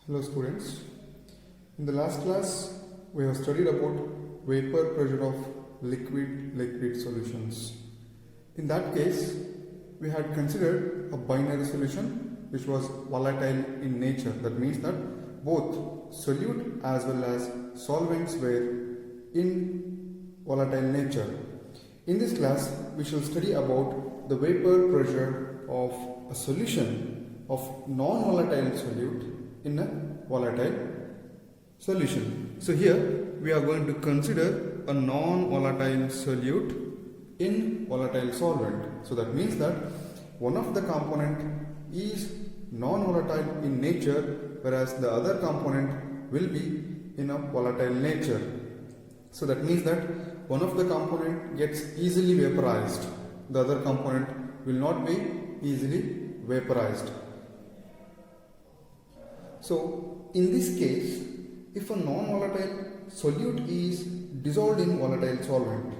Hello students. In the last class we have studied about vapor pressure of liquid solutions. In that case we had considered a binary solution which was volatile in nature. That means that both solute as well as solvents were in volatile nature. In this class we shall study about the vapor pressure of a solution of non-volatile solute in a volatile solution. So here we are going to consider a non-volatile solute in volatile solvent. So that means that one of the component is non-volatile in nature, whereas the other component will be in a volatile nature. So that means that one of the component gets easily vaporized, the other component will not be easily vaporized. So in this case, if a non-volatile solute is dissolved in volatile solvent,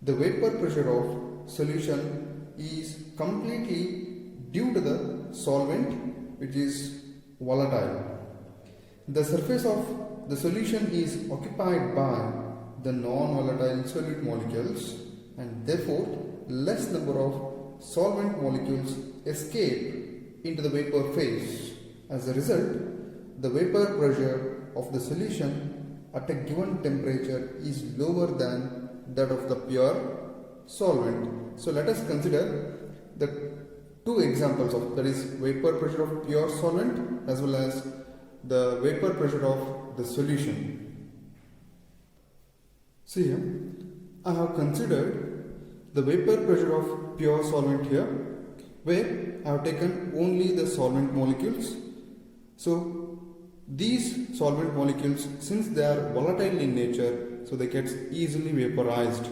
the vapor pressure of solution is completely due to the solvent which is volatile. The surface of the solution is occupied by the non-volatile solute molecules, and therefore less number of solvent molecules escape into the vapor phase. As a result, the vapor pressure of the solution at a given temperature is lower than that of the pure solvent. So let us consider the two examples of, that is, vapor pressure of pure solvent as well as the vapor pressure of the solution. See here, I have considered the vapor pressure of pure solvent here, where I have taken only the solvent molecules. So these solvent molecules, since they are volatile in nature, so they get easily vaporized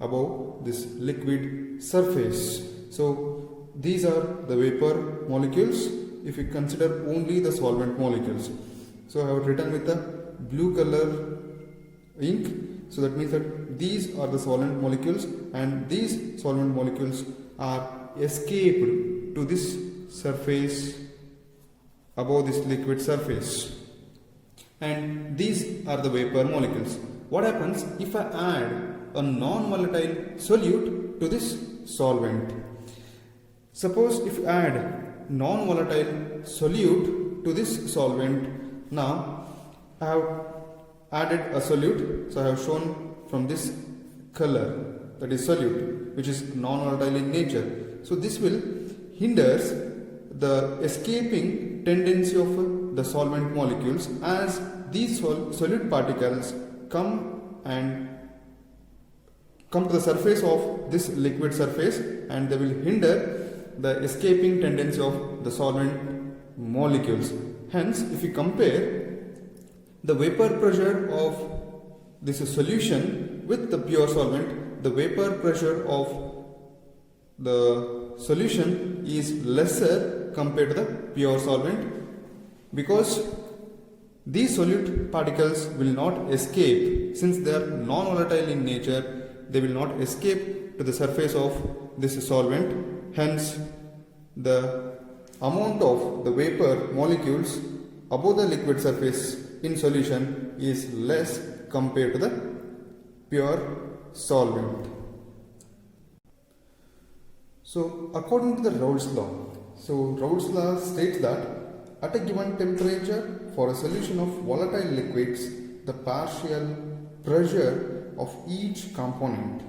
above this liquid surface. So these are the vapor molecules if we consider only the solvent molecules. So I have written with the blue color ink. So that means that these are the solvent molecules, and these solvent molecules are escaped to this surface above this liquid surface, and these are the vapor molecules. What happens if I add a non-volatile solute to this solvent? Suppose if I add non-volatile solute to this solvent, now I have added a solute, so I have shown from this color, that is solute, which is non-volatile in nature. So this will hinders the escaping tendency of the solvent molecules, as these solute particles come to the surface of this liquid surface, and they will hinder the escaping tendency of the solvent molecules. Hence, if we compare the vapor pressure of this solution with the pure solvent, the vapor pressure of the solution is lesser compared to the pure solvent, because these solute particles will not escape. Since they are non-volatile in nature, they will not escape to the surface of this solvent. Hence, the amount of the vapor molecules above the liquid surface in solution is less compared to the pure solvent. So according to the Raoult's law, Raoult's law states that at a given temperature for a solution of volatile liquids, the partial pressure of each component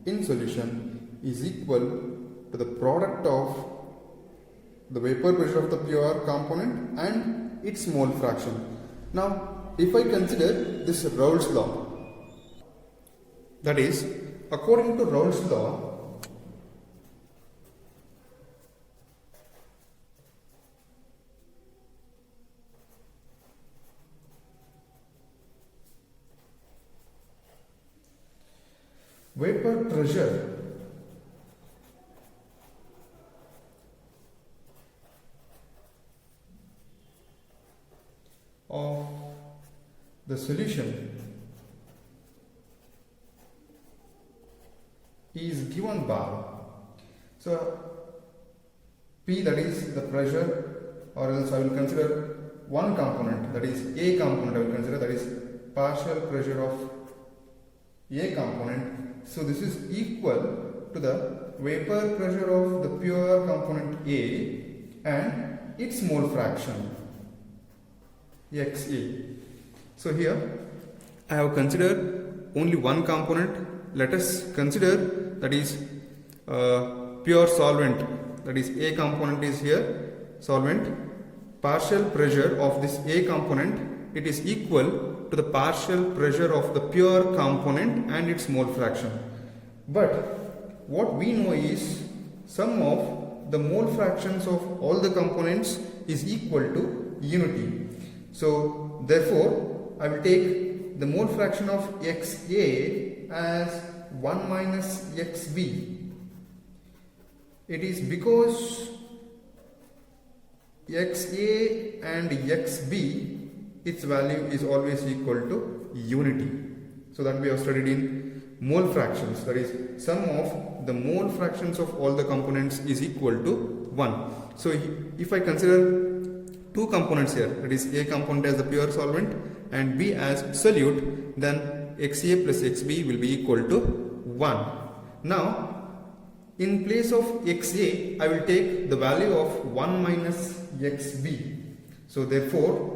in solution is equal to the product of the vapor pressure of the pure component and its mole fraction. Now, if I consider this Raoult's law, that is, according to Raoult's law, vapor pressure of the solution is given by, so P, that is the pressure, or else I will consider one component, that is A component I will consider, that is partial pressure of A component. So this is equal to the vapor pressure of the pure component A and its mole fraction XA. So here I have considered only one component. Let us consider, that is pure solvent, that is A component is here solvent. Partial pressure of this A component, it is equal to the partial pressure of the pure component and its mole fraction. But what we know is sum of the mole fractions of all the components is equal to unity. So therefore I will take the mole fraction of XA as 1 minus XB. It is because XA and XB, its value is always equal to unity. So that we have studied in mole fractions, that is sum of the mole fractions of all the components is equal to 1. So if I consider two components here, that is A component as the pure solvent and B as solute, then XA plus XB will be equal to 1. Now in place of XA, I will take the value of 1 minus XB. So therefore,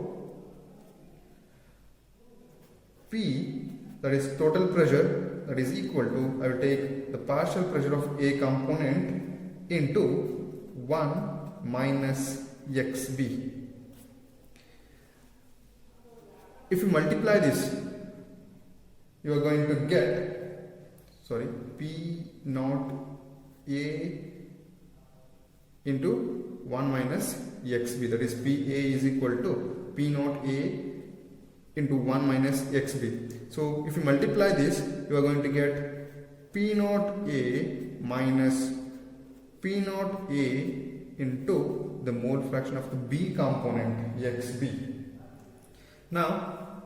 P, that is total pressure, that is equal to, I will take the partial pressure of A component into 1 minus XB. If you multiply this, you are going to get, P naught A into 1 minus XB, that is PA is equal to P naught A into 1 minus XB. So if you multiply this, you are going to get P naught A minus P naught A into the mole fraction of the B component XB. Now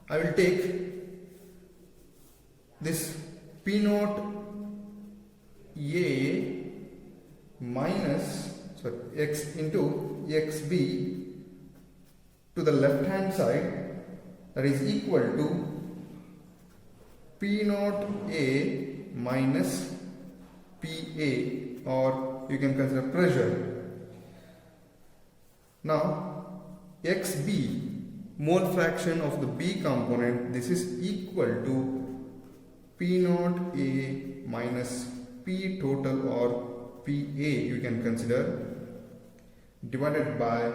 I will take this P naught A minus X into XB to the left hand side, that is equal to P naught A minus PA, or you can consider pressure. Now XB, mole fraction of the B component, this is equal to P naught A minus P total, or PA you can consider, divided by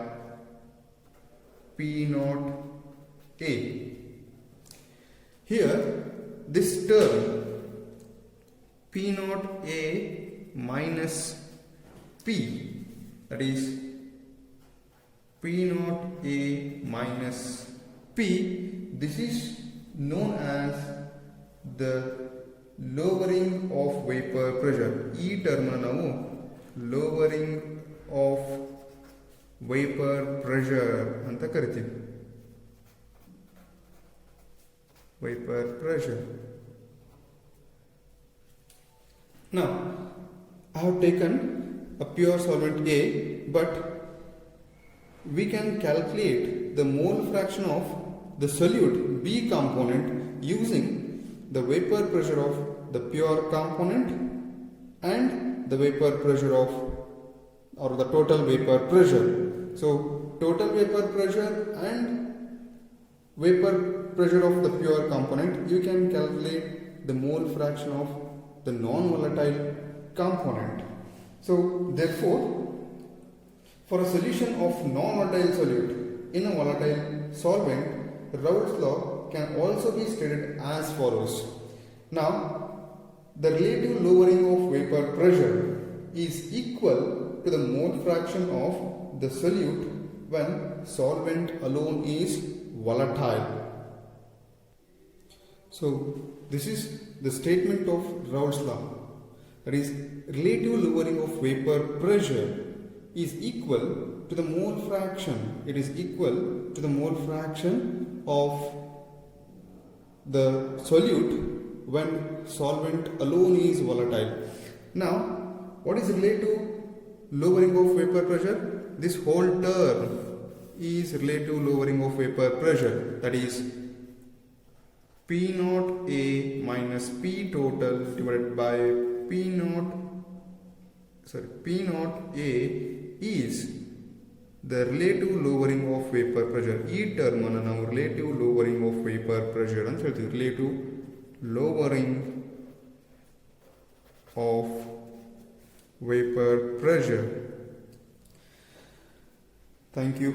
P naught A. Here this term P naught A minus P, that is P naught A minus P, this is known as the lowering of vapor pressure. E term now lowering of vapor pressure anta kariತೀವಿ. Vapor pressure. Now I have taken a pure solvent A, but we can calculate the mole fraction of the solute B component using the vapor pressure of the pure component and the vapor pressure of, or the total vapor pressure. So total vapor pressure and vapor pressure of the pure component, you can calculate the mole fraction of the non-volatile component. So therefore, for a solution of non-volatile solute in a volatile solvent, Raoult's law can also be stated as follows. Now, the relative lowering of vapor pressure is equal to the mole fraction of the solute when solvent alone is volatile. So, this is the statement of Raoult's law. That is, relative lowering of vapor pressure is equal to the mole fraction. It is equal to the mole fraction of the solute when solvent alone is volatile. Now, what is relative lowering of vapor pressure? This whole term is relative lowering of vapor pressure, that is P naught A minus P total divided by P naught A is the relative lowering of vapor pressure. ಈ term ಅನ್ನು ನಾವು relative lowering of vapour pressure ಅಂತ ಹೇಳ್ತೀವಿ. Relative lowering of vapor pressure. Thank you.